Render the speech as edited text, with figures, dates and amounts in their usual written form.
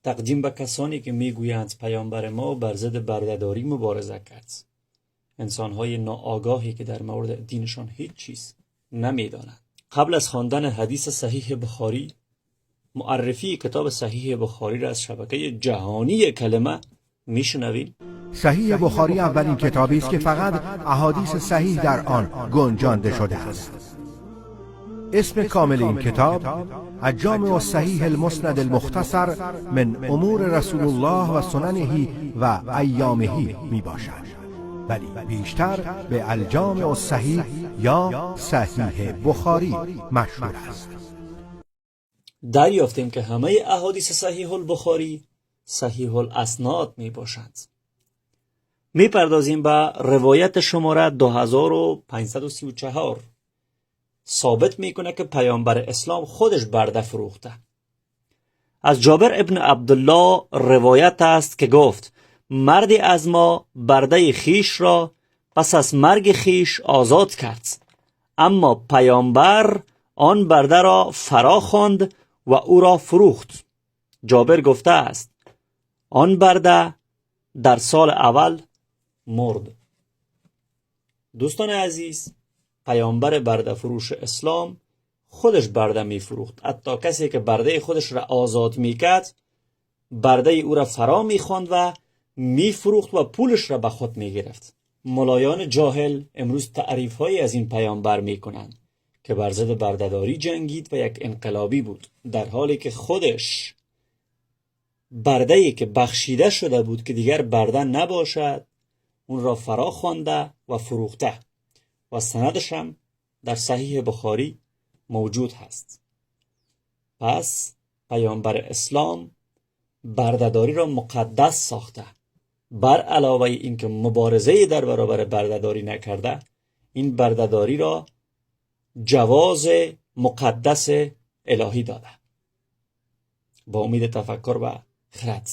تقدیم به کسانی که میگویند پیامبر ما بر ضد بردهداری مبارزه کرد. انسان‌های ناآگاهی که در مورد دینشان هیچ چیز نمیدانند. قبل از خواندن حدیث صحیح بخاری، معرفی کتاب صحیح بخاری را از شبکه جهانی کلمه میشنویم. صحیح بخاری اولین کتابی است که فقط احادیث صحیح در آن گنجانده شده است. اسم کامل این کتاب الجامع الصحیح المسند المختصر من امور رسول الله و سننه و ایامه می باشد، ولی بیشتر به الجامع الصحیح یا صحیح بخاری مشهور است. دریافتیم که همه احادیث صحیح البخاری صحیح الاسناد می باشند. می پردازیم به روایت شماره 2534. ثابت میکنه که پیامبر اسلام خودش برده فروخته. از جابر ابن عبدالله روایت است که گفت مردی از ما برده خیش را پس از مرگ خیش آزاد کرد، اما پیامبر آن برده را فرا خواند و او را فروخت. جابر گفته است آن برده در سال اول مرد. دوستان عزیز، پیامبر برده فروش اسلام خودش برده می فروخت. حتی کسی که برده خودش را آزاد می کرد، برده او را فرا می خواند و می فروخت و پولش را به خود می گرفت. ملایان جاهل امروز تعریف های از این پیامبر می کنند که بر ضد بردهداری جنگید و یک انقلابی بود، در حالی که خودش برده‌ای که بخشیده شده بود که دیگر برده نباشد اون را فرا خوانده و فروخته و سندش هم در صحیح بخاری موجود هست. پس پیامبر اسلام بردهداری را مقدس ساخته. بر علاوه اینکه مبارزه در برابر بردهداری نکرده، این بردهداری را جواز مقدس الهی داده. با امید تفکر و خرد.